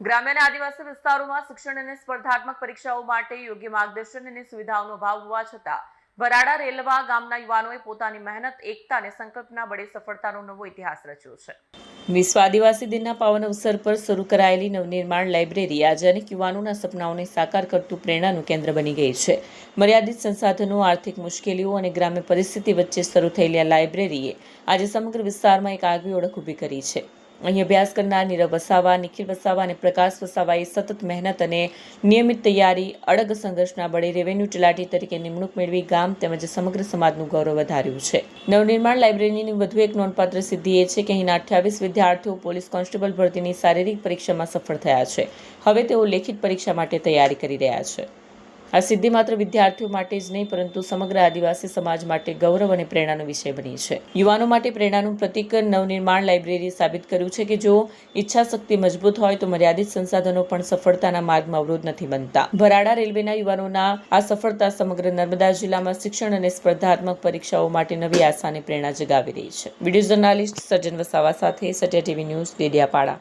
ગ્રામ્ય અને આદિવાસી વિસ્તારોમાં શિક્ષણ અને સ્પર્ધાત્મક પરીક્ષાઓ માટે યોગ્ય માર્ગદર્શન અને સુવિધાઓનો અભાવ હોવા છતાં વરાડા રેલવા ગામના યુવાનોએ પોતાની મહેનત, એકતા અને સંકલ્પના બળે સફળતાનો નવો ઇતિહાસ રચ્યો છે. વિશ્વ આદિવાસી દિનના પાવન અવસર પર શરૂ કરાયેલી નવનિર્માણ લાઇબ્રેરી આજે અનેક યુવાનોના સપનાઓને સાકાર કરતું પ્રેરણાનું કેન્દ્ર બની ગઈ છે. મર્યાદિત સંસાધનો, આર્થિક મુશ્કેલીઓ અને ગ્રામ્ય પરિસ્થિતિ વચ્ચે શરૂ થયેલી આ લાઇબ્રેરીએ આજે સમગ્ર વિસ્તારમાં એક આગવી ઓળખ ઊભી કરી છે. અહીં અભ્યાસ કરનાર નીરવ વસાવા, નિખિલ વસાવા અને પ્રકાશ વસાવાએ સતત મહેનત અને નિયમિત તૈયારી, અડગ સંઘર્ષના બળે રેવન્યુ તલાટી તરીકે નિમણૂક મેળવી ગામ તેમજ સમગ્ર સમાજનું ગૌરવ વધાર્યું છે. નવનિર્માણ લાઇબ્રેરીની વધુ એક નોંધપાત્ર સિદ્ધિ એ છે કે અહીંના 28 વિદ્યાર્થીઓ પોલીસ કોન્સ્ટેબલ ભરતીની શારીરિક પરીક્ષામાં સફળ થયા છે. હવે તેઓ લેખિત પરીક્ષા માટે તૈયારી કરી રહ્યા છે. આ સિદ્ધિ માત્ર વિદ્યાર્થીઓ માટે જ નહીં પરંતુ સમગ્ર આદિવાસી સમાજ માટે ગૌરવ અને પ્રેરણાનો વિષય બની છે. યુવાનો માટે પ્રેરણાનું પ્રતીક નવનિર્માણ લાઇબ્રેરી સાબિત કર્યું છે કે જો ઈચ્છાશક્તિ મજબૂત હોય તો મર્યાદિત સંસાધનો પણ સફળતાના માર્ગમાં અવરોધ નથી બનતા. ભરાડા રેલવેના યુવાનોના આ સફળતા સમગ્ર નર્મદા જિલ્લામાં શિક્ષણ અને સ્પર્ધાત્મક પરીક્ષાઓ માટે નવી આશા અને પ્રેરણા જગાવી રહી છે. વિડીયો જર્નાલિસ્ટ સજ્જન વસાવા સાથે સત્ય ટીવી ન્યૂઝ, ડેડિયાપાડા.